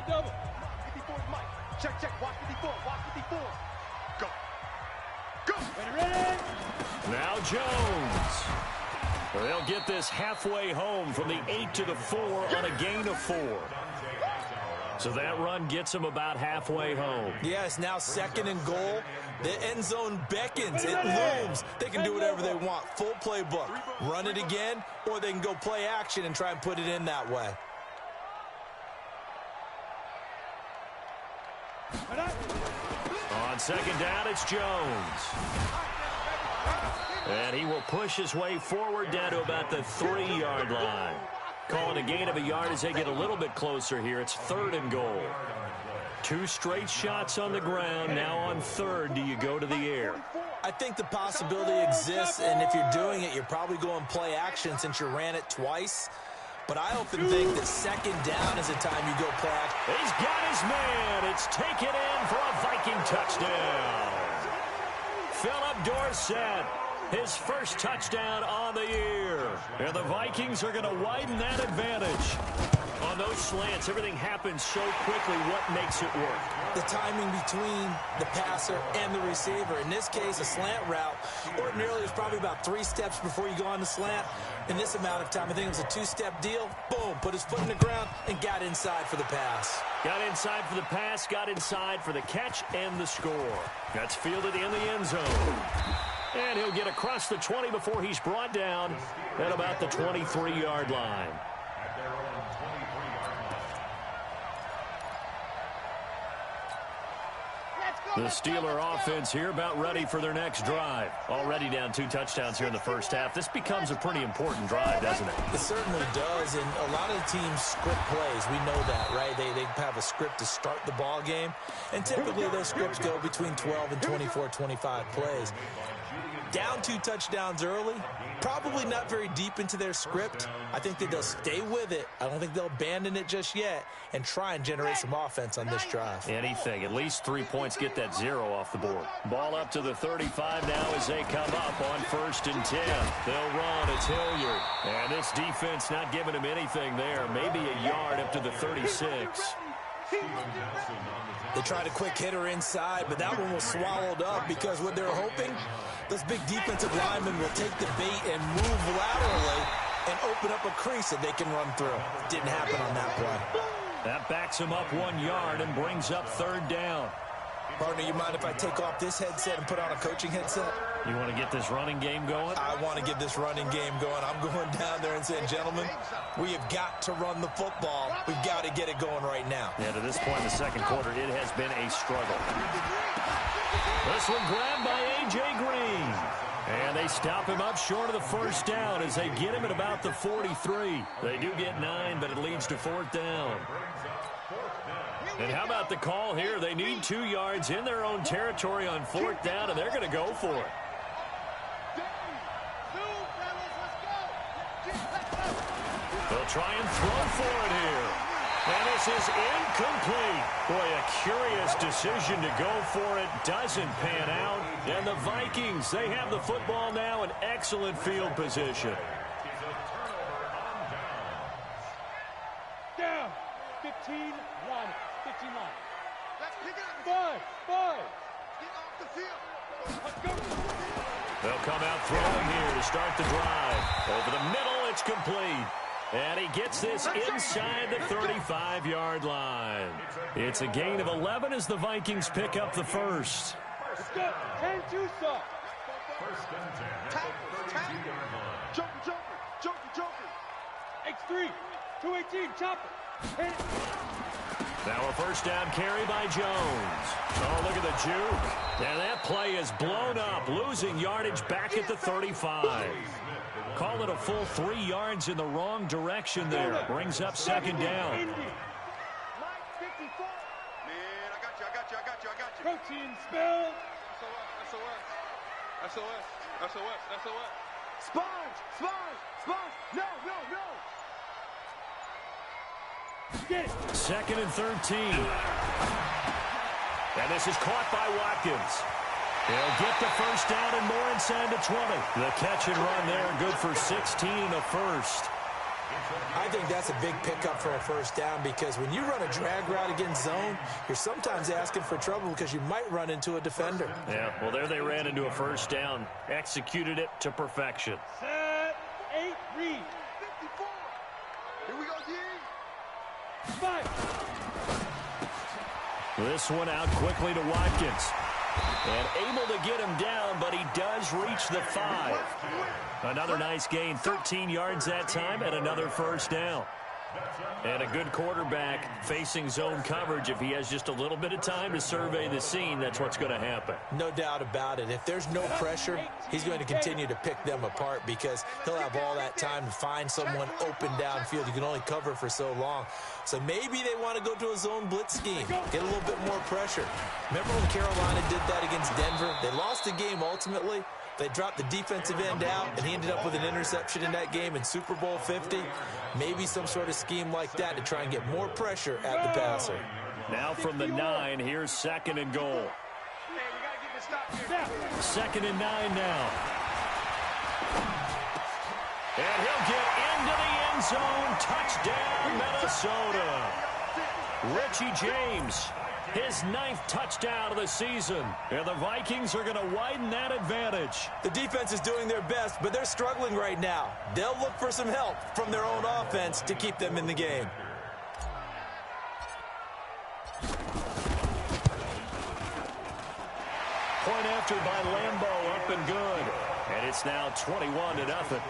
the double. 54 Mike. Check, check. Watch 54. Watch 54. Go. Go. Ready. Now Jones. They'll get this halfway home from the 8 to the 4 on a gain of 4. So that run gets them about halfway home. Yeah, it's now 2nd and goal. The end zone beckons. It looms. They can do whatever they want. Full playbook. Run it again, or they can go play action and try and put it in that way. On 2nd down, it's Jones. And he will push his way forward down to about the 3-yard line. Calling a gain of a yard as they get a little bit closer here. It's 3rd and goal. 2 straight shots on the ground. Now on 3rd, do you go to the air? I think the possibility exists, and if you're doing it, you're probably going play action since you ran it twice. But I often think that 2nd down is the time you go play action. He's got his man. It's taken in for a Viking touchdown. Philip Dorsett. His first touchdown on the year. And the Vikings are going to widen that advantage. On those slants, everything happens so quickly. What makes it work? The timing between the passer and the receiver. In this case, a slant route. Ordinarily, it's probably about 3 steps before you go on the slant. In this amount of time, I think it was a 2-step deal. Boom, put his foot in the ground and got inside for the pass. Got inside for the pass, got inside for the catch and the score. That's fielded in the end zone. And he'll get across the 20 before he's brought down at about the 23-yard line. The Steeler offense here about ready for their next drive. Already down 2 touchdowns here in the first half. This becomes a pretty important drive, doesn't it? It certainly does, and a lot of the teams script plays. We know that, right? They have a script to start the ball game, and typically those scripts go between 12 and 24, 25 plays. Down 2 touchdowns early, probably not very deep into their script. I think that they'll stay with it. I don't think they'll abandon it just yet and try and generate some offense on this drive. Anything. At least 3 points, get that 0 off the board. Ball up to the 35 now as they come up on 1st and 10. They'll run. It's Hilliard. And this defense not giving him anything there. Maybe a yard up to the 36. They tried a quick hitter inside, but that one was swallowed up because what they're hoping, those big defensive linemen will take the bait and move laterally and open up a crease that they can run through. Didn't happen on that play. That backs him up 1 yard and brings up 3rd down. Partner, you mind if I take off this headset and put on a coaching headset? You want to get this running game going? I want to get this running game going. I'm going down there and saying, gentlemen, we have got to run the football. We've got to get it going right now. Yeah, to this point in the second quarter, it has been a struggle. This one grabbed by A.J. Green. And they stop him up short of the 1st down as they get him at about the 43. They do get 9, but it leads to 4th down. And how about the call here? They need 2 yards in their own territory on 4th down, and they're going to go for it. They'll try and throw for it here. And this is incomplete. Boy, a curious decision to go for it. Doesn't pan out. And the Vikings, they have the football now in excellent field position. Down. 15 line. 15 line. 5. Get off the field. Let's go. They'll come out throwing here to start the drive. Over the middle, it's complete. And he gets this inside the 35-yard line. It's a gain of 11 as the Vikings pick up the first. Let's go. 10-2 stop. Joker. X3. 218. Chopper. Hit it. Now a first down carry by Jones. Oh, look at the juke. And that play is blown up, losing yardage back at the 35. Call it a full 3 yards in the wrong direction there. Brings up 2nd down. Protein spill. SOS. Sponge. No. Get it. 2nd and 13. And this is caught by Watkins. He'll get the first down and more inside the 20. The catch and run there, good for 16 in the first. I think that's a big pickup for a first down because when you run a drag route against zone, you're sometimes asking for trouble because you might run into a defender. Yeah, well, there they ran into a first down. Executed it to perfection. Set, 8, read. 54. Here we go, G. 5. This one out quickly to Watkins. And able to get him down, but he does reach the 5. Another nice gain, 13 yards that time, and another first down. And a good quarterback facing zone coverage. If he has just a little bit of time to survey the scene, that's what's going to happen. No doubt about it. If there's no pressure, he's going to continue to pick them apart because he'll have all that time to find someone open downfield. You can only cover for so long. So maybe they want to go to a zone blitz scheme, get a little bit more pressure. Remember when Carolina did that against Denver? They lost the game ultimately. They dropped the defensive end out, and he ended up with an interception in that game in Super Bowl 50. Maybe some sort of scheme like that to try and get more pressure at the passer. Now from the 9, here's 2nd and goal. Second and 9 now. And he'll get into the end zone. Touchdown, Minnesota. Richie James, his 9th touchdown of the season. And the Vikings are going to widen that advantage. The defense is doing their best, but they're struggling right now. They'll look for some help from their own offense to keep them in the game. Point after by Lambeau, up and good. And it's now 21-0.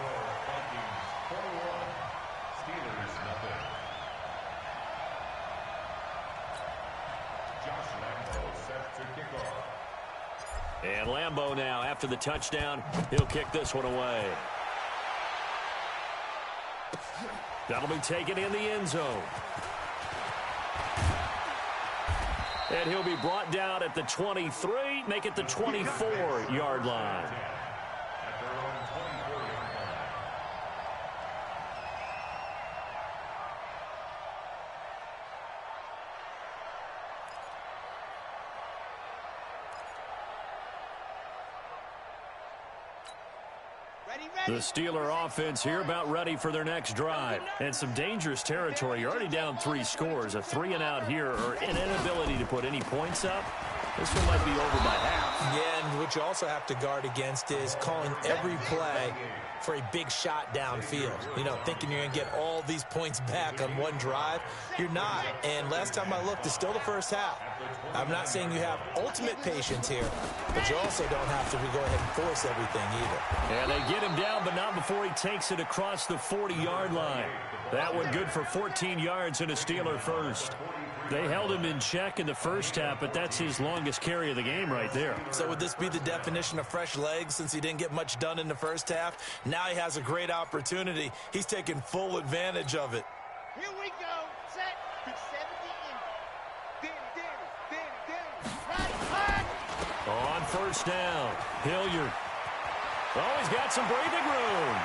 And Lambeau now, after the touchdown, he'll kick this one away. That'll be taken in the end zone. And he'll be brought down at the 23, make it the 24-yard line. The Steeler offense here about ready for their next drive. And some dangerous territory. You're already down 3 scores. A 3-and-out here or an inability to put any points up. This one might be over by half. Yeah, and what you also have to guard against is calling every play for a big shot downfield. You know, thinking you're going to get all these points back on one drive. You're not. And last time I looked, it's still the first half. I'm not saying you have ultimate patience here, but you also don't have to go ahead and force everything either. And they get him down, but not before he takes it across the 40-yard line. That one good for 14 yards and a Steeler first. They held him in check in the first half, but that's his longest carry of the game right there. So would this be the definition of fresh legs since he didn't get much done in the first half? Now he has a great opportunity. He's taking full advantage of it. Here we go. Set. 70 in. Right. On first down, Hilliard. Oh, he's got some breathing room.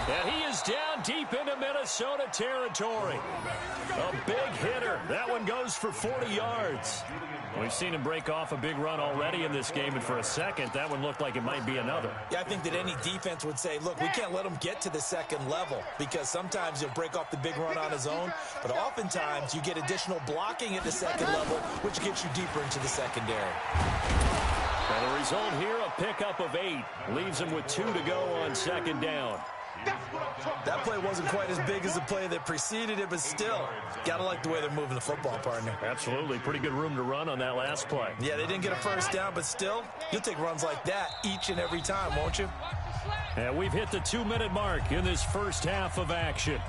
And he is down deep into Minnesota territory. A big hitter. That one goes for 40 yards. We've seen him break off a big run already in this game, and for a second, that one looked like it might be another. Yeah, I think that any defense would say, look, we can't let him get to the second level because sometimes he'll break off the big run on his own, but oftentimes you get additional blocking at the second level, which gets you deeper into the secondary. And the result here, a pickup of 8. Leaves him with 2 to go on second down. That play wasn't quite as big as the play that preceded it, but still, gotta like the way they're moving the football, partner. Absolutely. Pretty good room to run on that last play. Yeah, they didn't get a first down, but still, you'll take runs like that each and every time, won't you? And we've hit the 2-minute mark in this first half of action.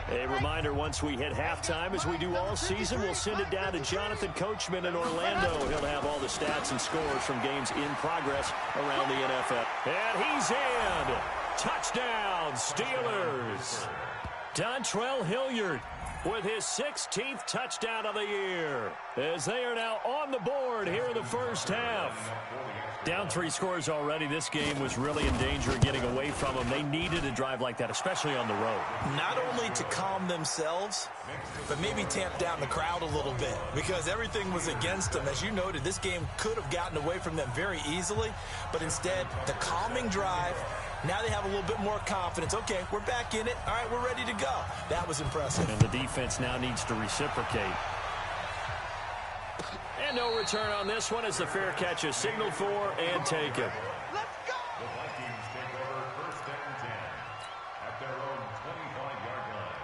A reminder, once we hit halftime, as we do all season, we'll send it down to Jonathan Coachman in Orlando. He'll have all the stats and scores from games in progress around the NFL. And he's in. Touchdown, Steelers. Dontrell Hilliard. with his 16th touchdown of the year, as they are now on the board here in the first half. Down 3 scores already. This game was really in danger of getting away from them. They needed a drive like that, especially on the road. Not only to calm themselves, but maybe tamp down the crowd a little bit, because everything was against them. As you noted, this game could have gotten away from them very easily, but instead, the calming drive. Now they have a little bit more confidence. Okay, we're back in it. All right, we're ready to go. That was impressive. And the defense now needs to reciprocate. And no return on this one as the fair catch is signaled for and taken. Let's go! The Vikings take over first and 10 at their own 25-yard line.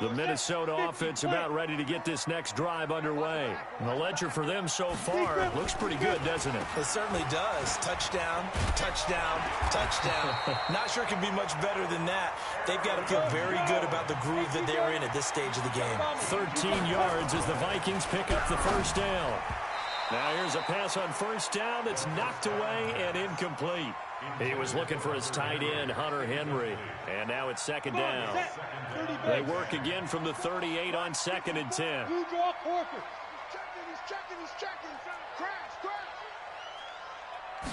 The Minnesota offense about ready to get this next drive underway. And the ledger for them so far looks pretty good, doesn't it? It certainly does. Touchdown, touchdown, touchdown. Not sure it can be much better than that. They've got to feel very good about the groove that they're in at this stage of the game. 13 yards as the Vikings pick up the first down. Now here's a pass on first down that's knocked away and incomplete. He was looking for his tight end, Hunter Henry. And now it's second down. They work again from the 38 on 2nd and 10. You draw Corker. He's checking. Crash.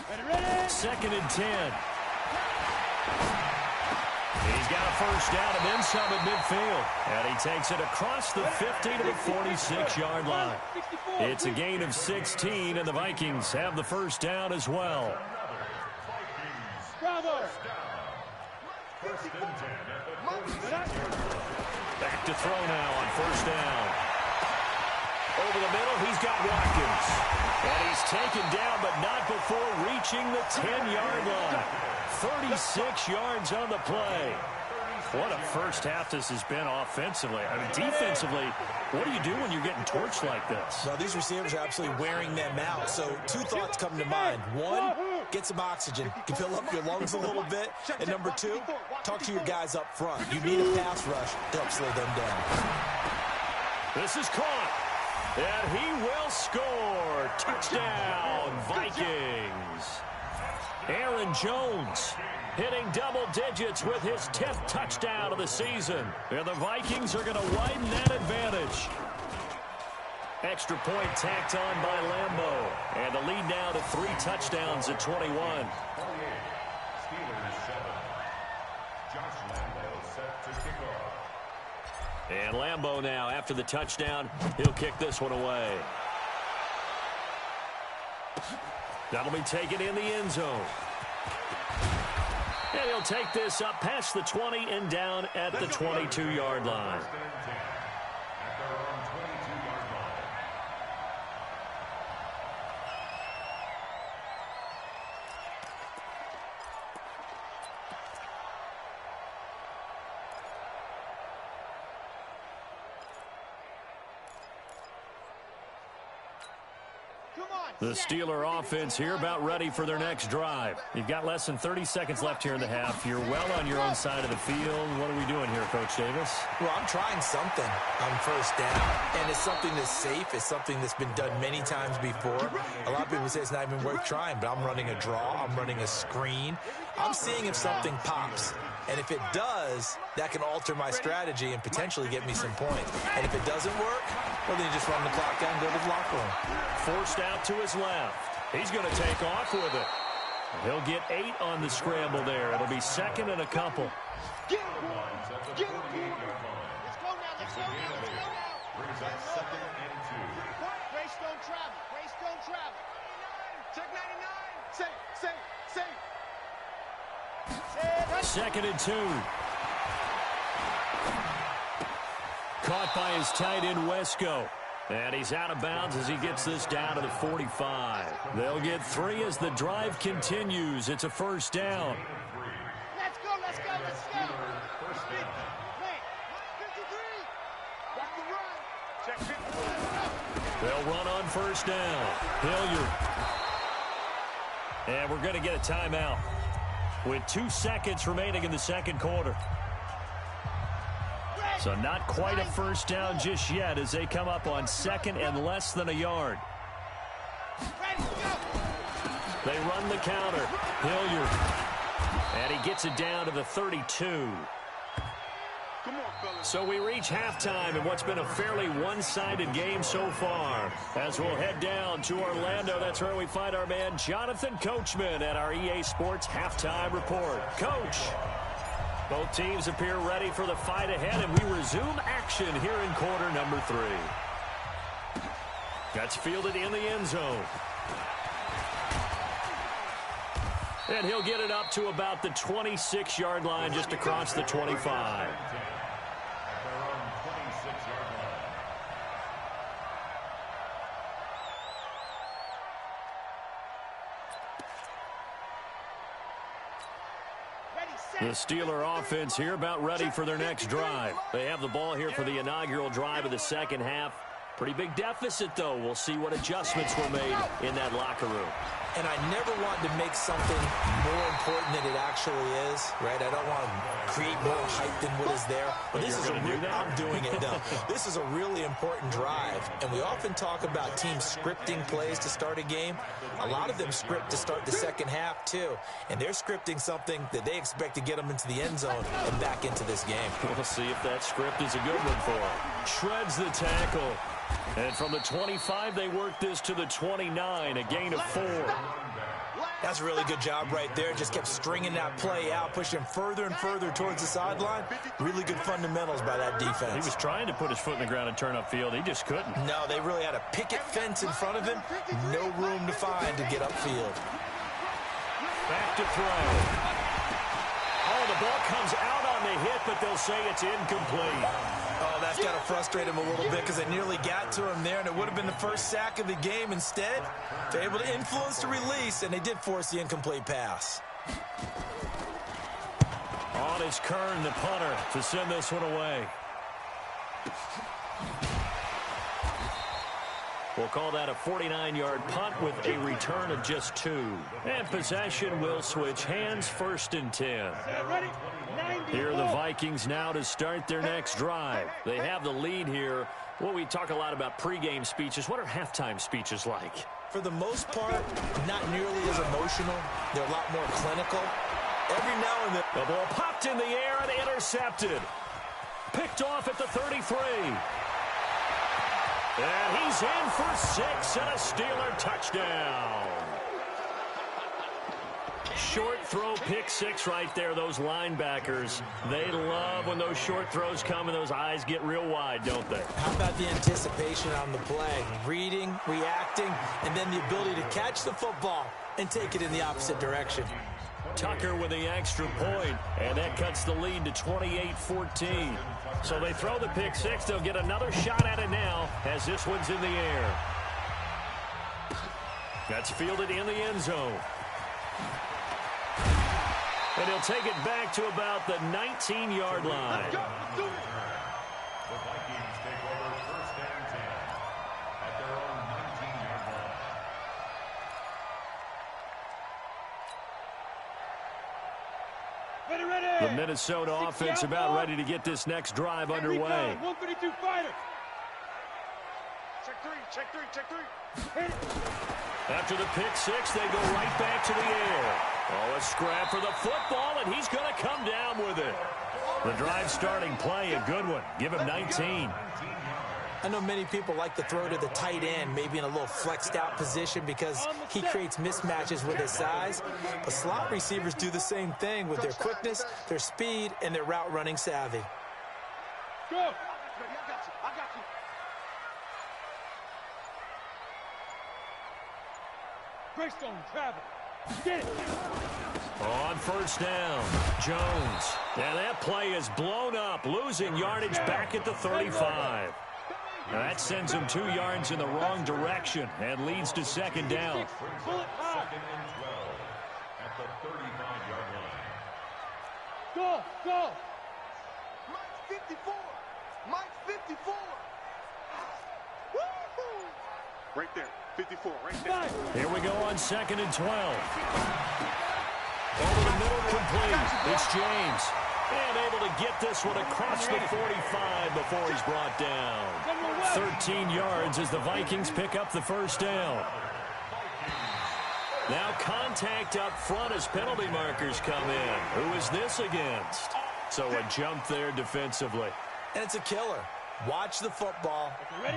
Ready? 2nd and 10. He's got a first down and then some at midfield. And he takes it across the 50 to the 46-yard line. It's a gain of 16, and the Vikings have the first down as well. Bravo. First and 10 at the 46. Back to throw now on first down. Over the middle, he's got Watkins. And he's taken down, but not before reaching the 10-yard line. 36 yards on the play. What a first half this has been offensively. I mean, defensively, what do you do when you're getting torched like this? Well, these receivers are absolutely wearing them out. So 2 thoughts come to mind. 1, get some oxygen. You can fill up your lungs a little bit. And number 2, talk to your guys up front. You need a pass rush to help slow them down. This is caught. And he will score. Touchdown, Vikings. Aaron Jones hitting double digits with his 10th touchdown of the season. And the Vikings are going to widen that advantage. Extra point tacked on by Lambeau. And the lead now to 3 touchdowns at 21. Steelers 7. Josh Lambeau set to kick off. And Lambeau now, after the touchdown, he'll kick this one away. That'll be taken in the end zone. And he'll take this up past the 20 and down at the 22-yard line. First and 10 at their own 22-yard line. The Steeler offense here about ready for their next drive. You've got less than 30 seconds left here in the half. You're well on your own side of the field. What are we doing here, Coach Davis? Well, I'm trying something on first down, and it's something that's safe. It's something that's been done many times before. A lot of people say it's not even worth trying, but I'm running a draw. I'm running a screen. I'm seeing if something pops. And if it does, that can alter my strategy and potentially get me some points. And if it doesn't work, well, then you just run the clock down and go to the locker room. Forced out to his left. He's going to take off with it. He'll get 8 on the scramble there. It'll be second and a couple. Get him. Let's go now. Brings up second and 2. Grace don't travel. Check 99. Say. Second and 2. Caught by his tight end, Wesco. And he's out of bounds as he gets this down to the 45. They'll get 3 as the drive continues. It's a first down. Let's go. First down. Wait. 53. Watch the run. Check 53. They'll run on first down. Hilliard. And we're going to get a timeout with 2 seconds remaining in the second quarter. So not quite a first down just yet as they come up on second and less than a yard. They run the counter. Hilliard. And he gets it down to the 32. So we reach halftime in what's been a fairly one-sided game so far. As we'll head down to Orlando, that's where we find our man Jonathan Coachman at our EA Sports Halftime Report. Coach, both teams appear ready for the fight ahead, and we resume action here in quarter number 3. That's fielded in the end zone. And he'll get it up to about the 26-yard line, just across the 25. The Steeler offense here about ready for their next drive. They have the ball here for the inaugural drive of the second half. Pretty big deficit, though. We'll see what adjustments were made in that locker room. And I never want to make something more important than it actually is, right? I don't want to create more hype than what is there. But this is I'm doing it, though. This is a really important drive. And we often talk about teams scripting plays to start a game. A lot of them script to start the second half, too. And they're scripting something that they expect to get them into the end zone and back into this game. We'll see if that script is a good one for them. Shreds the tackle. And from the 25, they work this to the 29, a gain of 4. That's a really good job right there. Just kept stringing that play out, pushing further and further towards the sideline. Really good fundamentals by that defense. He was trying to put his foot in the ground and turn upfield. He just couldn't. No, they really had a picket fence in front of him. No room to find to get upfield. Back to throw. Oh, the ball comes out on the hit, but they'll say it's incomplete. Oh, that's got to frustrate him a little bit because they nearly got to him there, and it would have been the first sack of the game. Instead, they're able to influence the release, and they did force the incomplete pass. On is Kern, the punter, to send this one away. We'll call that a 49-yard punt with a return of just 2. And possession will switch hands, 1st and 10. Here are the Vikings now to start their next drive. They have the lead here. Well, we talk a lot about pregame speeches. What are halftime speeches like? For the most part, not nearly as emotional. They're a lot more clinical. Every now and then. The ball popped in the air and intercepted. Picked off at the 33. And he's in for 6 and a Steeler touchdown. Short throw, pick 6 right there. Those linebackers, they love when those short throws come and those eyes get real wide, don't they? How about the anticipation on the play? Reading, reacting, and then the ability to catch the football and take it in the opposite direction. Tucker with the extra point, and that cuts the lead to 28-14. So they throw the pick 6. They'll get another shot at it now as this one's in the air. That's fielded in the end zone. And he'll take it back to about the 19-yard line. The Vikings take over 1st and 10 at their own 19-yard line. Ready. The Minnesota offense about ready to get this next drive underway. 132 fighter. Check three. After the pick 6, they go right back to the air. Oh, a scrap for the football, and he's going to come down with it. The drive starting play, a good one. Give him 19. I know many people like to throw to the tight end, maybe in a little flexed out position because he creates mismatches with his size. But slot receivers do the same thing with their quickness, their speed, and their route running savvy. Go. I got you. Greystone, travel. Get it. On 1st down, Jones. And that play is blown up, losing yardage back at the 35. Now that sends him 2 yards in the wrong direction and leads to 2nd down. 2nd and 12 at the 35-yard line. Go. Mike's 54. Woo-hoo. Right there. 54, right there. Here we go on 2nd and 12. Over the middle, complete. It's James. And able to get this one across the 45 before he's brought down. 13 yards as the Vikings pick up the 1st down. Now contact up front as penalty markers come in. Who is this against? So a jump there defensively. And it's a killer. Watch the football.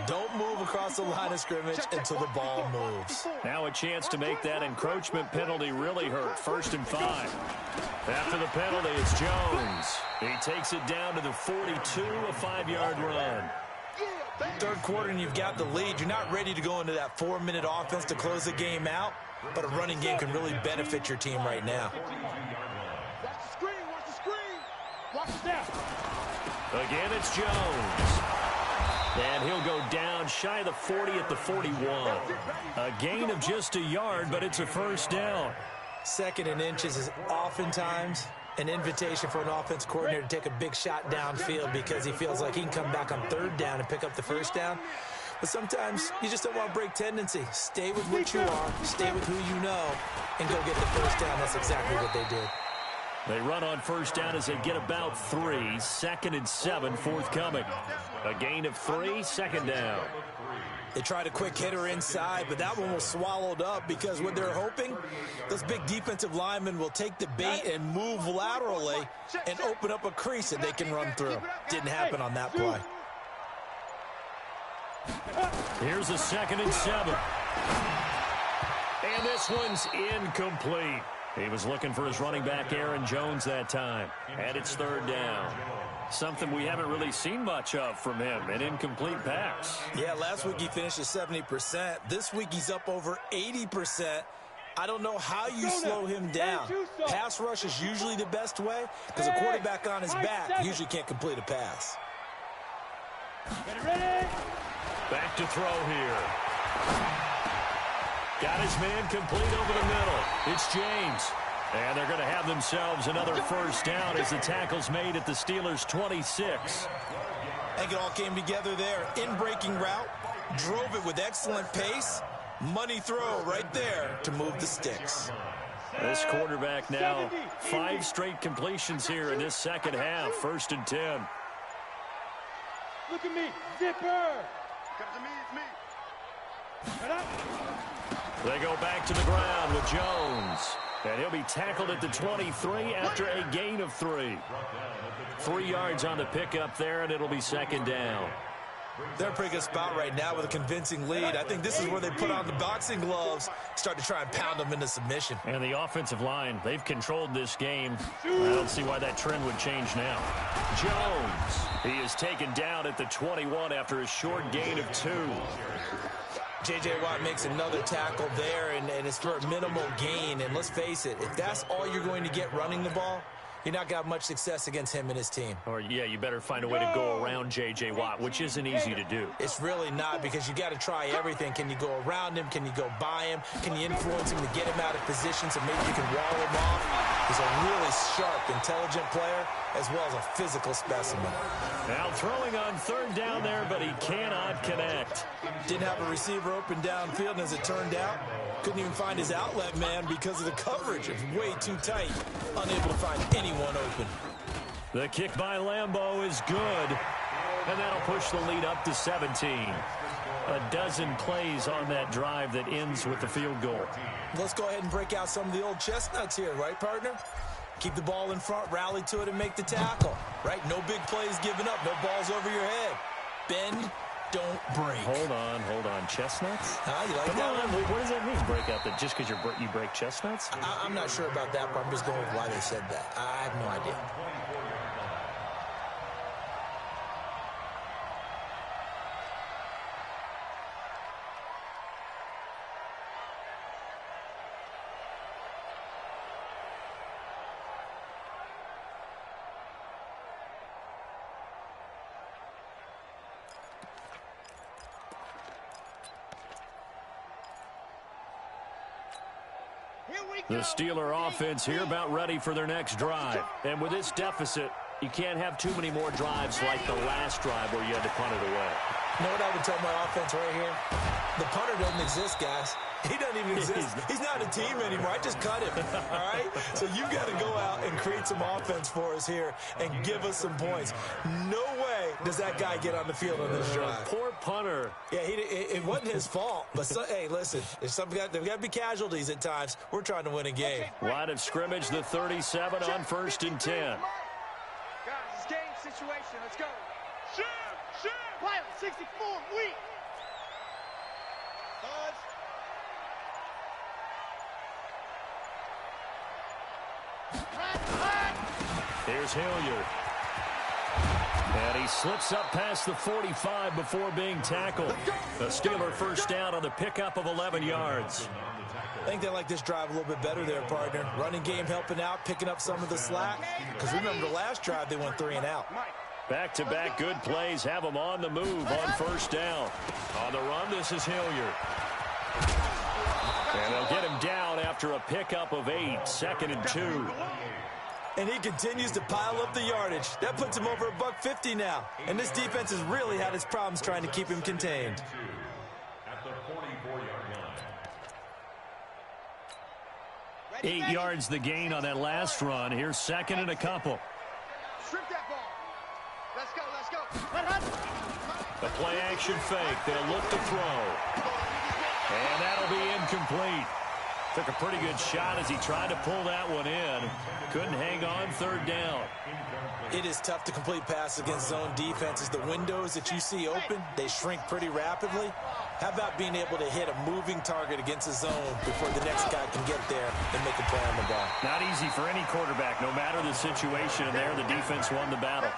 Don't move across the line of scrimmage until the ball moves. Now a chance to make that encroachment penalty really hurt. 1st and 5. After the penalty, it's Jones. He takes it down to the 42, a 5-yard run. Third quarter and you've got the lead. You're not ready to go into that 4-minute offense to close the game out, but a running game can really benefit your team right now. Watch the screen, watch the screen. Watch the snap. Again, it's Jones. And he'll go down shy of the 40 at the 41. A gain of just a yard, but it's a 1st down. 2nd and inches is oftentimes an invitation for an offense coordinator to take a big shot downfield because he feels like he can come back on 3rd down and pick up the 1st down. But sometimes you just don't want to break tendency. Stay with what you are, stay with who you know, and go get the 1st down. That's exactly what they did. They run on 1st down as they get about 3. 2nd and 7 forthcoming. A gain of 3, 2nd down. They tried a quick hitter inside, but that one was swallowed up because what they're hoping, those big defensive linemen will take the bait and move laterally and open up a crease that they can run through. Didn't happen on that play. Here's a 2nd and 7. And this one's incomplete. He was looking for his running back, Aaron Jones, that time. And it's 3rd down. Something we haven't really seen much of from him, an incomplete pass. Yeah, last week he finished at 70%. This week he's up over 80%. I don't know how you slow him down. Pass rush is usually the best way because a quarterback on his back usually can't complete a pass. Back to throw here. Got his man complete over the middle. It's James. And they're going to have themselves another 1st down as the tackle's made at the Steelers' 26. I think it all came together there. In-breaking route, drove it with excellent pace. Money throw right there to move the sticks. This quarterback now 5 straight completions here in this 2nd half. 1st and 10. Look at me, zipper. Come to me, it's me. Shut up. They go back to the ground with Jones. And he'll be tackled at the 23 after a gain of 3. 3 yards on the pickup there, and it'll be 2nd down. They're in a pretty good spot right now with a convincing lead. I think this is where they put on the boxing gloves, start to try and pound them into submission. And the offensive line, they've controlled this game. I don't see why that trend would change now. Jones, he is taken down at the 21 after a short gain of 2. J.J. Watt makes another tackle there, and it's for a minimal gain. And let's face it, if that's all you're going to get running the ball, you're not going to have much success against him and his team. Or, yeah, you better find a way to go around J.J. Watt, which isn't easy to do. It's really not because you got to try everything. Can you go around him? Can you go by him? Can you influence him to get him out of position so maybe you can wall him off? He's a really sharp, intelligent player as well as a physical specimen. Now throwing on 3rd down there, but he cannot connect. Didn't have a receiver open downfield, and as it turned out, couldn't even find his outlet man because of the coverage. It's way too tight. Unable to find anyone open. The kick by Lambeau is good. And that'll push the lead up to 17. A dozen plays on that drive that ends with the field goal. Let's go ahead and break out some of the old chestnuts here, right, partner? Keep the ball in front, rally to it, and make the tackle, right? No big plays given up, no balls over your head. Bend, don't break. Hold on. Chestnuts? You like that one? What does that mean, break out? That just because you break chestnuts? I'm not sure about that, but I'm just going with why they said that. I have no idea. The Steeler offense here about ready for their next drive. And with this deficit, you can't have too many more drives like the last drive where you had to punt it away. You know what I would tell my offense right here? The punter doesn't exist, guys. He doesn't even exist. He's not a team anymore. I just cut him, all right? So you've got to go out and create some offense for us here and give us some points. No way does that guy get on the field on this drive. Poor punter. Yeah, it wasn't his fault. But, hey, listen, there's got to be casualties at times. We're trying to win a game. Line of scrimmage, the 37 on 1st and 10. situation. Let's go. Shoot! Pilot 64, weak. Here's Hilliard. And he slips up past the 45 before being tackled. A Steeler first down on the pickup of 11 yards. I think they like this drive a little bit better there, partner. Running game helping out, picking up some of the slack. Because remember the last drive, they went 3 and out. Back-to-back good plays have them on the move on first down. On the run, this is Hilliard. And they'll get him down after a pickup of 8, 2nd and 2. And he continues to pile up the yardage. That puts him over $150 now. And this defense has really had its problems trying to keep him contained. At the 44-yard line. 8 yards the gain on that last run. Here's 2nd and a couple. Strip that ball. Let's go. The play-action fake. They'll look to throw. And that'll be incomplete. Took a pretty good shot as he tried to pull that one in. Couldn't hang on 3rd down. It is tough to complete passes against zone defenses. The windows that you see open, they shrink pretty rapidly. How about being able to hit a moving target against a zone before the next guy can get there and make a play on the ball? Not easy for any quarterback, no matter the situation. And there, the defense won the battle.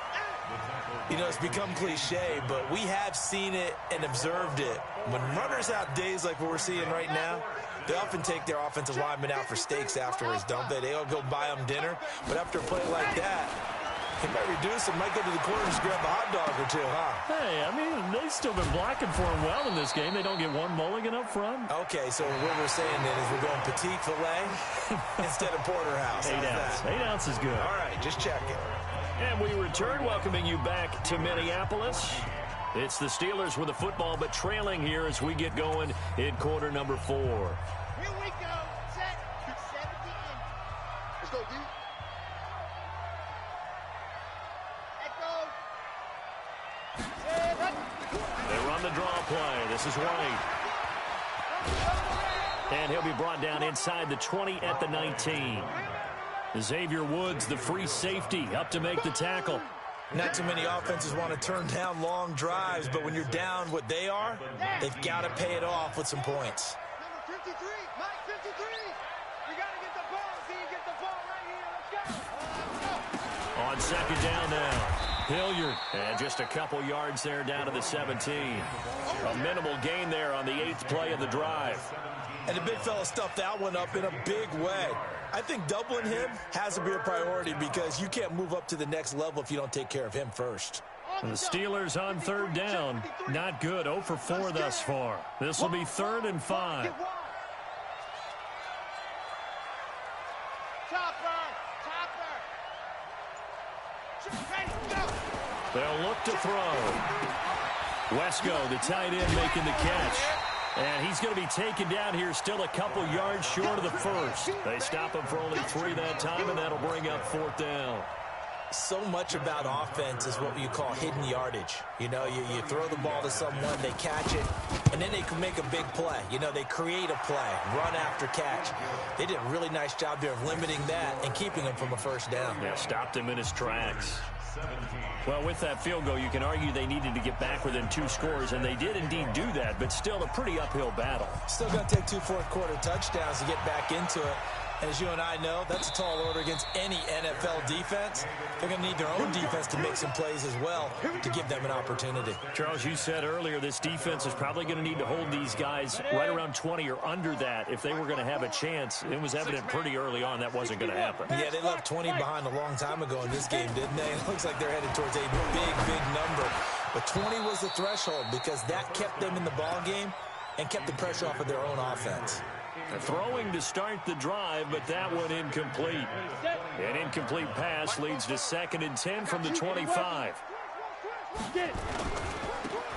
You know, it's become cliche, but we have seen it and observed it. When runners have days like what we're seeing right now, they often take their offensive linemen out for steaks afterwards, don't they? They all go buy them dinner. But after a play like that, he might reduce it, might go to the corner and just grab a hot dog or two, huh? Hey, I mean, they've still been blocking for him well in this game. They don't get one mulligan up front. Okay, so what we're saying then is we're going petite filet instead of porterhouse. 8 ounce. 8 ounce is good. All right, just checking. And we return, welcoming you back to Minneapolis. It's the Steelers with the football, but trailing here as we get going in quarter number 4. Here we go. Set. 70 in. Let's go, D. They run the draw play. This is White. And he'll be brought down inside the 20 at the 19. Xavier Woods, the free safety, up to make the tackle. Not too many offenses want to turn down long drives, but when you're down what they are, they've got to pay it off with some points. Number 53, Mike 53. You got to get the ball. See, you get the ball right here. Let's go. On 2nd down now. Hilliard, and just a couple yards there down to the 17. A minimal gain there on the 8th play of the drive. And the big fella stuffed that one up in a big way. I think doubling him has to be a priority because you can't move up to the next level if you don't take care of him first. And the Steelers on 3rd down. Not good. 0 for 4 thus far. This will be 3rd and 5. They'll look to throw. Wesco, the tight end, making the catch. And he's going to be taken down here still a couple yards short of the first. They stop him for only 3 that time, and that'll bring up 4th down. So much about offense is what you call hidden yardage. You know, you throw the ball to someone, they catch it, and then they can make a big play. You know, they create a play, run after catch. They did a really nice job there of limiting that and keeping him from a first down. Yeah, stopped him in his tracks. Well, with that field goal, you can argue they needed to get back within 2 scores, and they did indeed do that, but still a pretty uphill battle. Still going to take 2 fourth-quarter touchdowns to get back into it. As you and I know, that's a tall order against any NFL defense. They're going to need their own defense to make some plays as well to give them an opportunity. Charles, you said earlier this defense is probably going to need to hold these guys right around 20 or under that if they were going to have a chance. It was evident pretty early on that wasn't going to happen. Yeah, they left 20 behind a long time ago in this game, didn't they? It looks like they're headed towards a big number. But 20 was the threshold because that kept them in the ball game and kept the pressure off of their own offense. Throwing to start the drive, but that one incomplete. An incomplete pass leads to 2nd and 10 from the 25.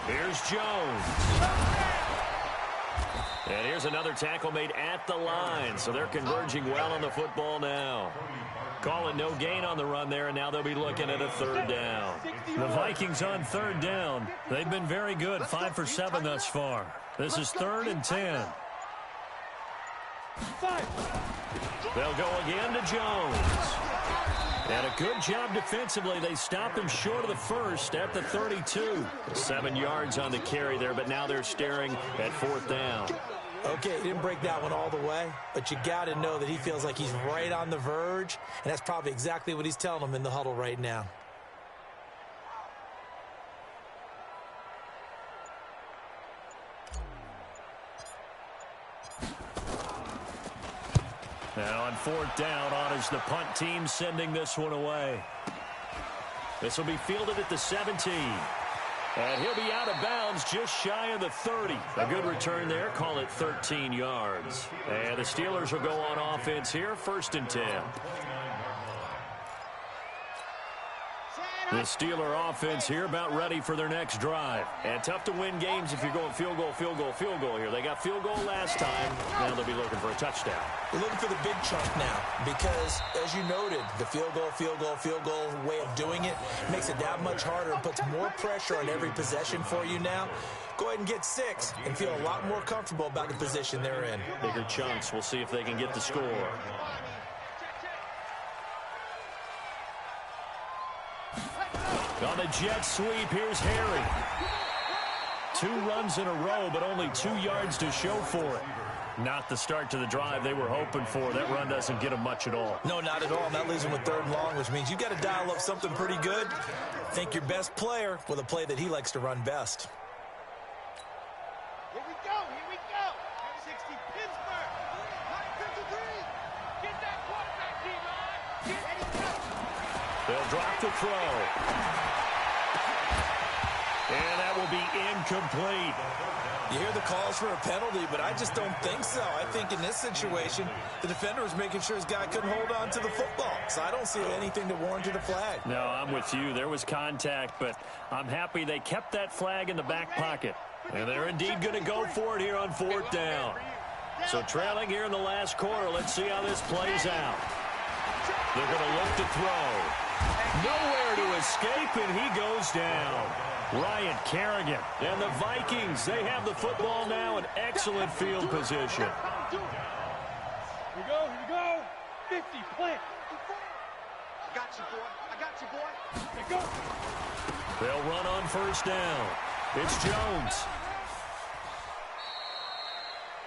Here's Jones. And here's another tackle made at the line, so they're converging well on the football now. Calling no gain on the run there, and now they'll be looking at a 3rd down. The Vikings on 3rd down. They've been very good, 5 for 7 thus far. This is 3rd and 10. They'll go again to Jones. And a good job defensively. They stop him short of the first at the 32. 7 yards on the carry there, but now they're staring at 4th down. Okay, he didn't break that one all the way, but you got to know that he feels like he's right on the verge, and that's probably exactly what he's telling them in the huddle right now. Now on 4th down, on is the punt team sending this one away. This will be fielded at the 17. And he'll be out of bounds just shy of the 30. A good return there. Call it 13 yards. And the Steelers will go on offense here, 1st and 10. The Steeler offense here about ready for their next drive. And tough to win games if you're going field goal, field goal, field goal here. They got field goal last time. Now they'll be looking for a touchdown. We're looking for the big chunk now because, as you noted, the field goal way of doing it makes it that much harder and puts more pressure on every possession for you now. Go ahead and get 6 and feel a lot more comfortable about the position they're in. Bigger chunks. We'll see if they can get the score. On the jet sweep, here's Harry. 2 runs in a row, but only 2 yards to show for it. Not the start to the drive they were hoping for. That run doesn't get them much at all. No, not at all. And that leaves them with 3rd and long, which means you've got to dial up something pretty good. Think your best player with a play that he likes to run best. Here we go. 60 Pittsburgh. 953. Get that quarterback, D-line. Get ready, go. They'll drop the throw. And that will be incomplete. You hear the calls for a penalty, but I just don't think so. I think in this situation, the defender was making sure his guy couldn't hold on to the football. So I don't see anything to warrant a flag. No, I'm with you. There was contact, but I'm happy they kept that flag in the back pocket. And they're indeed going to go for it here on 4th down. So trailing here in the last quarter, let's see how this plays out. They're going to look to throw. Nowhere to escape, and he goes down. Ryan Kerrigan and the Vikings, they have the football now in excellent field position. Here we go. 50, plant. I got you, boy. There go. They'll run on 1st down. It's Jones.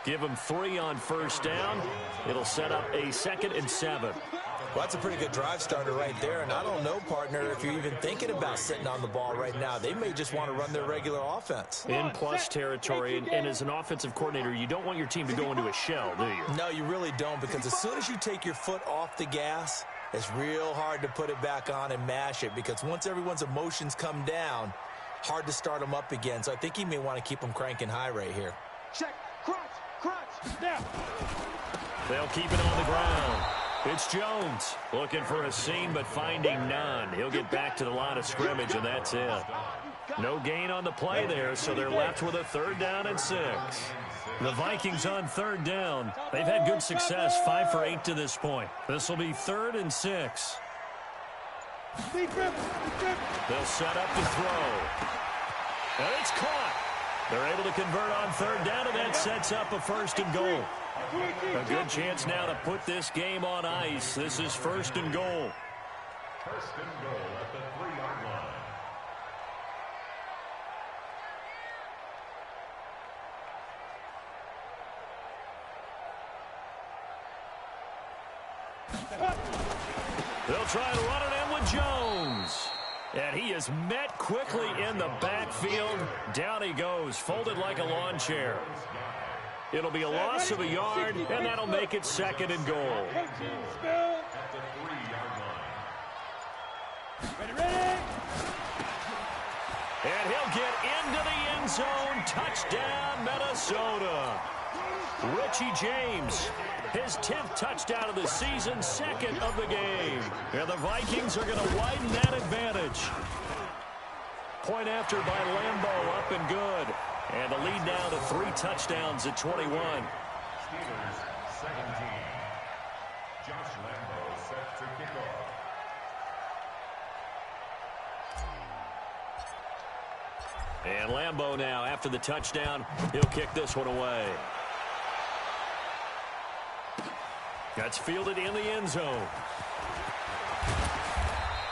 Give him 3 on 1st down. It'll set up a 2nd and 7. Well, that's a pretty good drive starter right there. And I don't know, partner, if you're even thinking about sitting on the ball right now. They may just want to run their regular offense. In plus territory, and as an offensive coordinator, you don't want your team to go into a shell, do you? No, you really don't, because as soon as you take your foot off the gas, it's real hard to put it back on and mash it, because once everyone's emotions come down, hard to start them up again. So I think he may want to keep them cranking high right here. Check. Crunch. Now. They'll keep it on the ground. It's Jones looking for a seam, but finding none. He'll get back to the line of scrimmage, and that's it. No gain on the play there, so they're left with a 3rd down and 6. The Vikings on 3rd down. They've had good success, 5 for 8 to this point. This will be 3rd and 6. They'll set up to throw. And it's caught. They're able to convert on 3rd down, and that sets up a 1st and goal. A good chance now to put this game on ice. This is 1st and goal. 1st and goal at the 3-yard line. They'll try to run it in with Jones. And he is met quickly in the backfield. Down he goes, folded like a lawn chair. It'll be a loss of a yard, and that'll make it 2nd and goal. At the 3-yard line. Ready. And he'll get into the end zone. Touchdown, Minnesota. Richie James, his 10th touchdown of the season, 2nd of the game. And the Vikings are going to widen that advantage. Point after by Lambeau, up and good. And the lead now to 3 touchdowns at 21. Steelers 17. Josh Lambeau set to kick off. And Lambeau now, after the touchdown, he'll kick this one away. That's fielded in the end zone.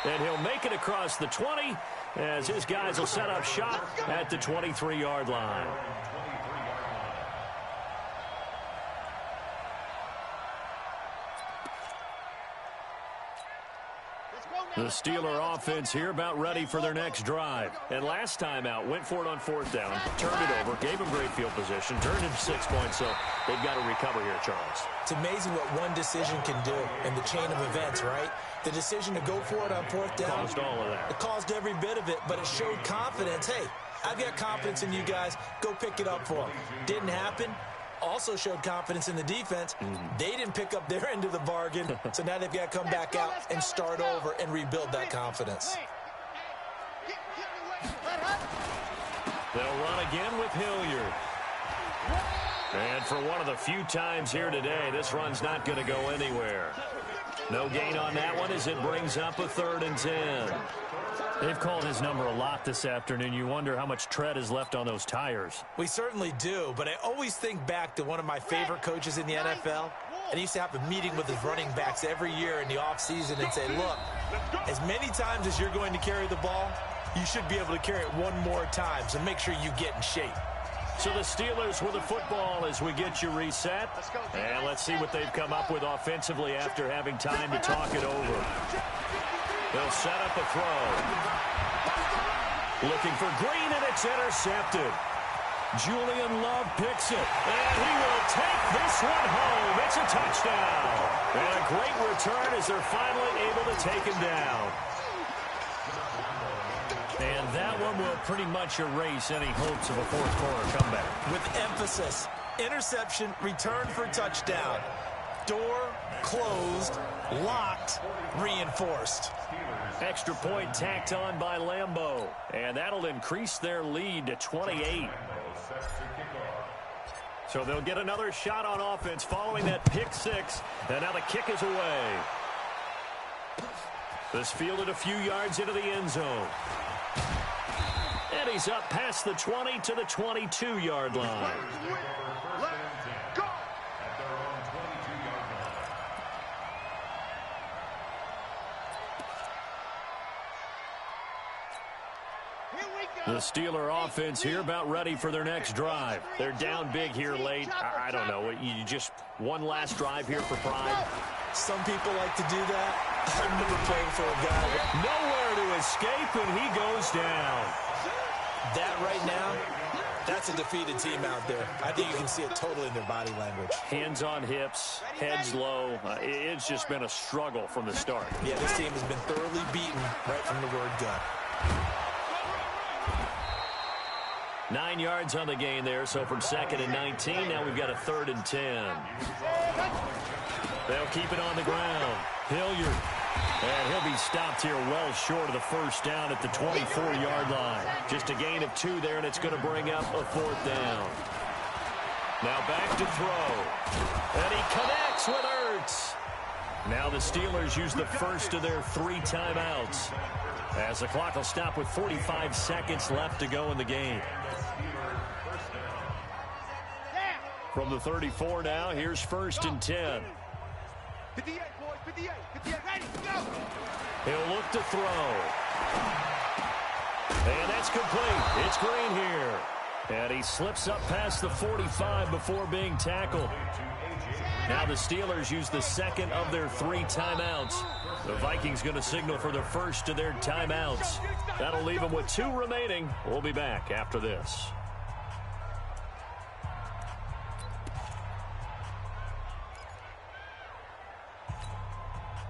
And he'll make it across the 20 as his guys will set up shop at the 23-yard line. The Steeler offense here about ready for their next drive. And last time out, went for it on 4th down, turned it over, gave them great field position, turned it 6 points, so they've got to recover here, Charles. It's amazing what one decision can do in the chain of events, right? The decision to go for it on 4th down. Caused all of that. It caused every bit of it, but it showed confidence. Hey, I've got confidence in you guys. Go pick it up for them. Didn't happen. Also showed confidence in the defense. They didn't pick up their end of the bargain, so now they've got to come back out and start over and rebuild that confidence. They'll run again with Hilliard. And for one of the few times here today, this run's not going to go anywhere. No gain on that one as it brings up a 3rd and 10. They've called his number a lot this afternoon. You wonder how much tread is left on those tires. We certainly do, but I always think back to one of my favorite coaches in the NFL. And he used to have a meeting with his running backs every year in the offseason and say, look, as many times as you're going to carry the ball, you should be able to carry it one more time, so make sure you get in shape. So the Steelers with the football as we get you reset. And let's see what they've come up with offensively after having time to talk it over. They'll set up a throw. Looking for Green, and it's intercepted. Julian Love picks it, and he will take this one home. It's a touchdown. And a great return as they're finally able to take him down. And that one will pretty much erase any hopes of a fourth-quarter comeback. With emphasis, interception, return for touchdown. Door closed, locked, reinforced. Extra point tacked on by Lambeau. And that'll increase their lead to 28. So they'll get another shot on offense following that pick 6. And now the kick is away. This fielded a few yards into the end zone. And he's up past the 20 to the 22-yard line. The Steeler offense here about ready for their next drive. They're down big here late. I don't know. You just one last drive here for pride. Some people like to do that. I remember playing for a guy. Nowhere to escape, and he goes down. That right now, that's a defeated team out there. I think you can see it totally in their body language. Hands on hips, heads low. It's just been a struggle from the start. Yeah, this team has been thoroughly beaten right from the word go. 9 yards on the gain there, so from 2nd and 19, now we've got a 3rd and 10. They'll keep it on the ground. Hilliard. And he'll be stopped here well short of the first down at the 24-yard line. Just a gain of 2 there, and it's going to bring up a 4th down. Now back to throw. And he connects with Ertz. Now the Steelers use the first of their 3 timeouts, as the clock will stop with 45 seconds left to go in the game. From the 34 now, here's 1st and 10. 58, boys, 58, 58, ready, go! He'll look to throw. And that's complete. It's Green here. And he slips up past the 45 before being tackled. Now the Steelers use the 2nd of their 3 timeouts. The Vikings going to signal for the first of their timeouts. That'll leave them with 2 remaining. We'll be back after this.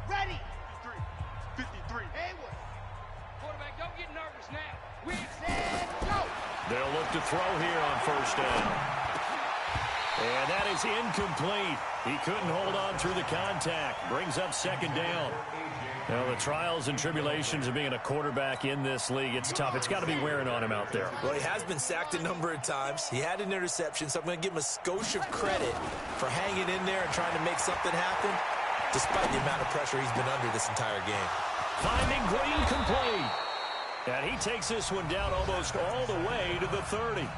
Ready! 53. Hayward. Quarterback, don't get nervous now. We're set, go! They'll look to throw here on 1st down. And that is incomplete. He couldn't hold on through the contact. Brings up 2nd down. Now, the trials and tribulations of being a quarterback in this league, it's tough. It's got to be wearing on him out there. Well, he has been sacked a number of times. He had an interception, so I'm going to give him a skosh of credit for hanging in there and trying to make something happen, despite the amount of pressure he's been under this entire game. Finding Green complete. And he takes this one down almost all the way to the 30.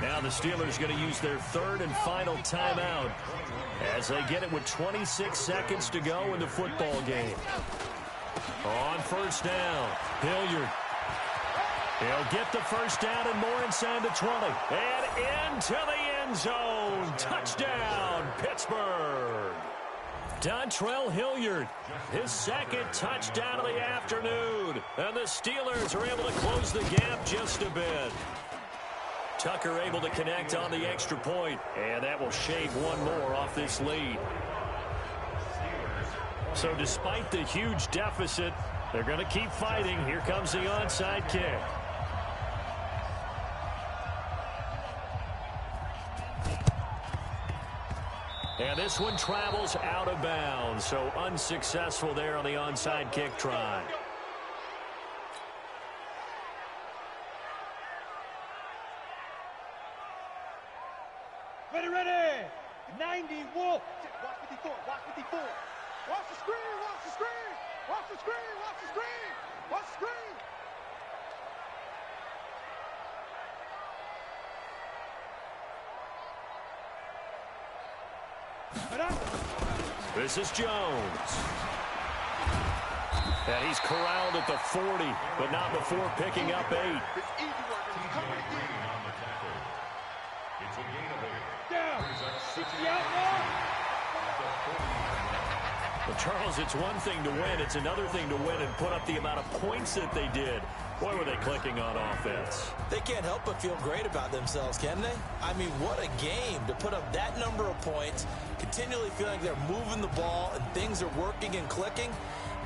Now the Steelers going to use their 3rd and final timeout as they get it with 26 seconds to go in the football game. On first down, Hilliard. He'll get the first down and more inside the 20. And into the end zone. Touchdown, Pittsburgh. Dontrell Hilliard, his second touchdown of the afternoon. And the Steelers are able to close the gap just a bit. Tucker able to connect on the extra point, and that will shave one more off this lead. So despite the huge deficit, they're going to keep fighting. Here comes the onside kick. And this one travels out of bounds, so unsuccessful there on the onside kick try. Ready, ready. 90 Wolf. Watch 54, watch 54. Watch the screen, watch the screen. Watch the screen, watch the screen. Watch the screen. This is Jones. And he's corralled at the 40, but not before picking up 8. It's easy work. It's coming again. It's a gain of 8. Down. 60 out now. Well, Charles, it's one thing to win. It's another thing to win and put up the amount of points that they did. Boy, were they clicking on offense. They can't help but feel great about themselves, can they? I mean, what a game to put up that number of points, continually feeling like they're moving the ball and things are working and clicking.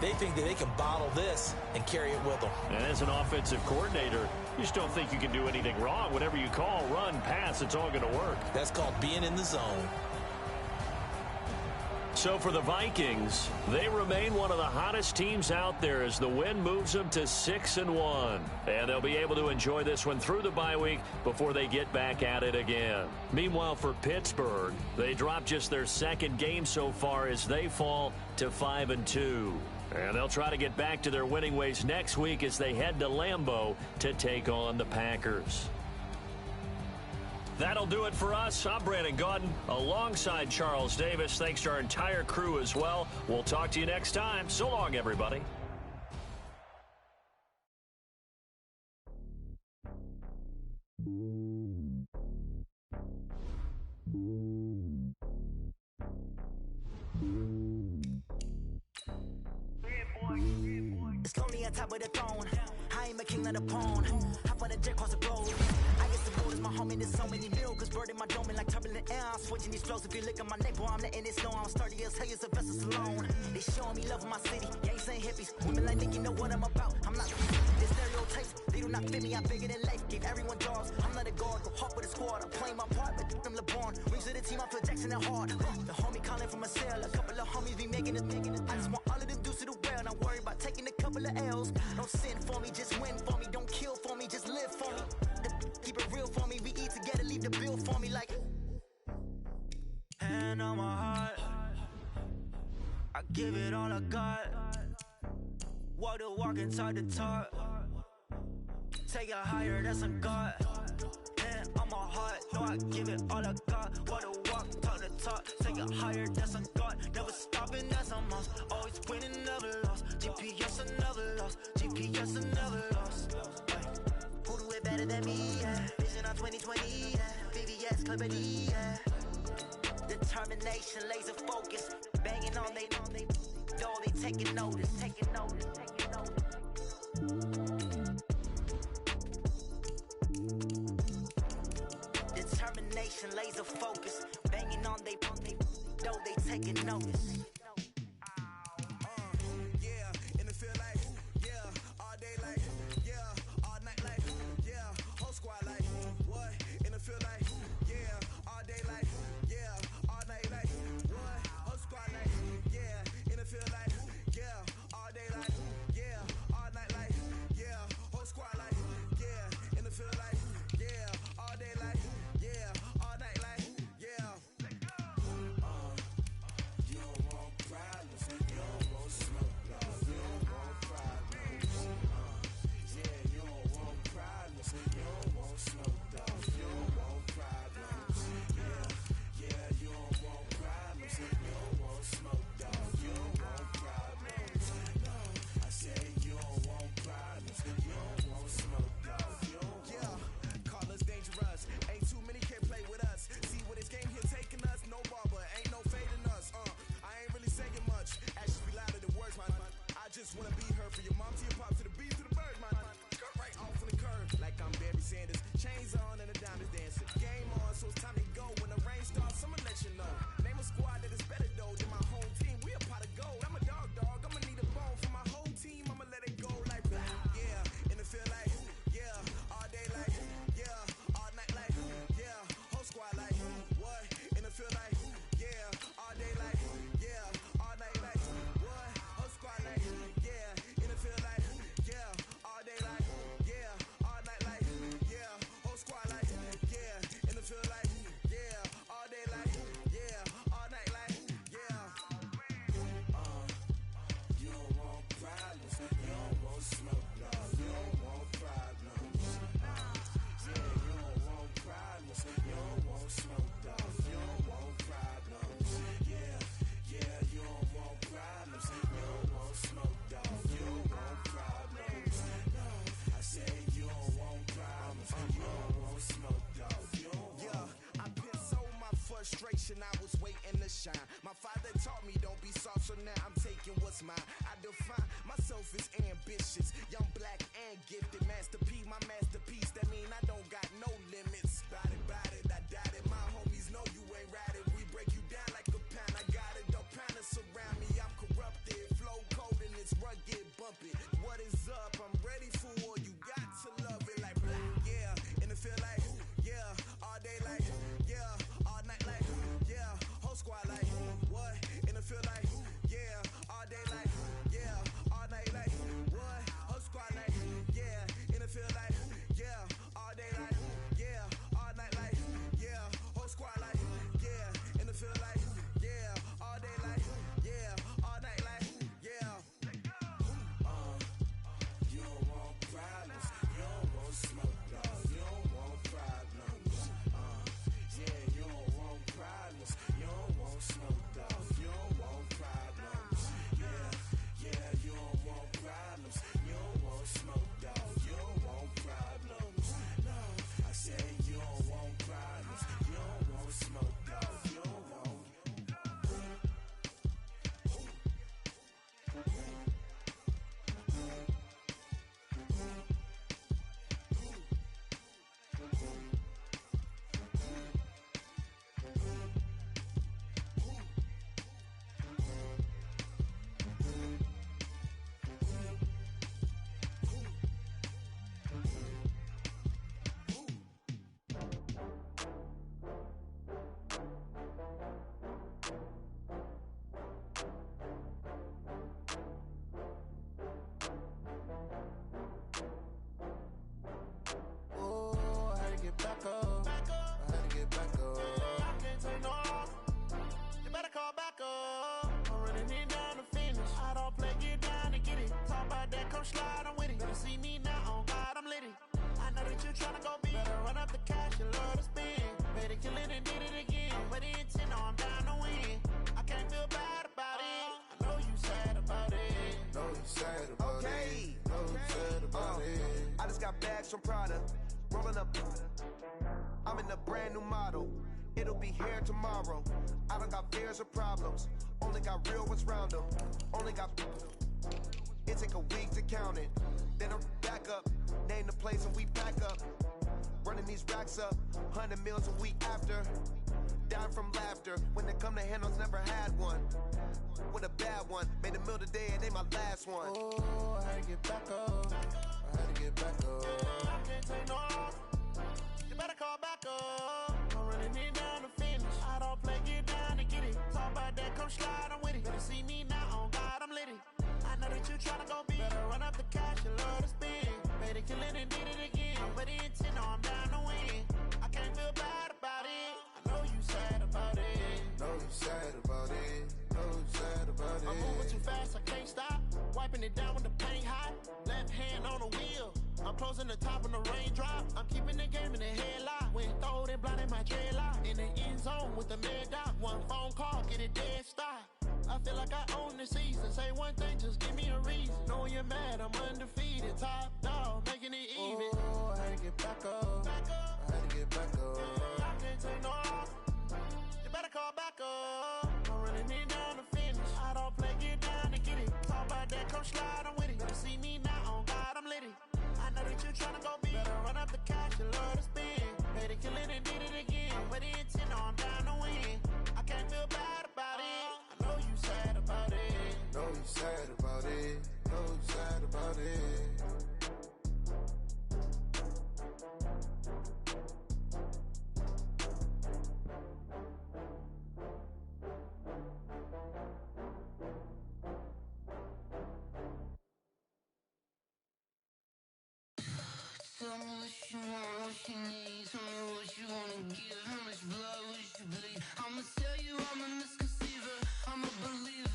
They think that they can bottle this and carry it with them. And as an offensive coordinator, you just don't think you can do anything wrong. Whatever you call, run, pass, it's all going to work. That's called being in the zone. So for the Vikings, they remain one of the hottest teams out there as the win moves them to 6-1. And they'll be able to enjoy this one through the bye week before they get back at it again. Meanwhile, for Pittsburgh, they dropped just their second game so far as they fall to 5-2. And they'll try to get back to their winning ways next week as they head to Lambeau to take on the Packers. That'll do it for us. I'm Brandon Gaudin alongside Charles Davis. Thanks to our entire crew as well. We'll talk to you next time. So long, everybody. It's lonely on top of the throne. I ain't a king of the pawn. Hop on a jet across the road. I guess the road is my home and there's so many miracles burning my dome like turbulent air. I'm switching these flows. If you look at my neck, boy, I'm letting it slow. I'm sturdy as hell as Sylvester Stallone. They showing me love in my city. Ain't saying hippies. Women like Nick, you know what I'm about. I'm not the stereotypes. They do not fit me. I'm bigger than life. Give everyone jobs. I'm not a guard. Go hard with the squad. I'm playing my part, but I'm LeBron. Rings to the team. I feel Jackson and hard. The homie calling from a cell. A couple of homies be making it. I just want all of them dudes to the well. Not worry about taking a couple of L's. Don't sin for me, just win for me. Don't kill for me, just live for me. Keep it real for me. We eat together, leave the bill for me like. Hand on my heart, I give it all I got. Walk the walk and talk the talk. Take it higher, that's a God. Hand on my heart, no, I give it all I got. Walk the walk, talk the talk. Take it higher, that's a God. Never stopping, that's a must. Always winning, never lost. GPS, I never lost. GPS, I never lost. Who do it better than me? Yeah. Vision on 2020. Yeah. VVS, Clarity. Yeah. Determination, laser focus. Banging on they door, they taking notice. Taking notice. Taking notice. Determination, laser focus. Banging on they door, they taking notice. what's mine. I define myself as ambitious, young, black, and gifted. Master P, my masterpiece. That mean I don't got no limits. Bout it, I doubt it. My homies know you ain't ride it. We break you down like a pound. I got it, don't pound it surround me. I'm corrupted, flow cold and it's rugged, bumpy. What is up? I'm ready for war. You got to love it like yeah, and it feel like yeah, all day like yeah, all night like yeah, whole squad like what? And it feel like yeah, all day like yeah, all night like what? Whole squad like yeah, and it feel like yeah, all day like yeah, all night like yeah, whole squad like yeah, and it feel like yeah, all day like yeah, all night like yeah. You don't want problems, you don't want smoke, dog. You don't want problems. Yeah, you don't want problems, you don't want smoke, dog. You don't want problems. Yeah, you don't want problems, you don't want smoke, dog. You don't want problems. No, I said you don't want problems, you don't want smoke, dog. You don't want. Back up. I had to get back up. I can't take no loss. You better call back up. I'm running it down to finish. I don't play, get down to get it. Talk about that, come slide, I'm with it. Better see me now, on God, I'm litty. I know that you tryna go big. Better run up the cash, you love to spend. Better kill it and did it again. Put the intent on, I'm down to win. I can't feel bad about it. I know you sad about it. Know you sad about it. Know you sad about it. I just got bags from Prada. Rolling up, I'm in a brand new model. It'll be here tomorrow. I don't got fears or problems. Only got real ones round them. Only got. It take a week to count it. Then I'm back up. Name the place and we pack up. Running these racks up. 100 meals a week after. Down from laughter. When they come to handles, never had one. With a bad one. Made a meal today and they my last one. Oh, I had to get back up. I had to get back up. I can't take no loss. You better call back up. I'm running it down to finish. I don't play, get down to get it. Talk about that, come slide, I'm with it. Better see me now, on God, I'm litty. I know that you tryna go big. Better run up the cash, you love to spend. Better kill it and did it again. But the intent, no, I'm down to win. I can't feel bad about it. I know you sad about it. Know you sad about it. Know you sad about it. I'm moving too fast, I can't stop. Wiping it down with the paint hot. Left hand on the wheel. I'm closing the top on the raindrop. I'm keeping the game in the headlock. When throwed and blinded my dreadlock. In the end zone with the mad dot. One phone call, get it dead stop. I feel like I own the season. Say one thing, just give me a reason. Knowing you're mad, I'm undefeated. Top dog, making it even. Oh, I had to get back up. I had to get back up. I can't take no loss. You better call back up. I'm running it down to finish. I don't play, get down to get it. Talk about that, come slide, I'm with it. Better see me now, on God, I'm litty. I know that you tryna go big. Better run up the cash, you love to spend. Better kill it and did it again. But the intent, no, I'm down to win. I can't feel bad about it. I know you sad about it. Know you sad about it. Know you sad about it. Tell me what you want, what you need. Tell me what you wanna give. How much blood would you bleed? I'ma tell you I'm a misconceiver. I'm a believer.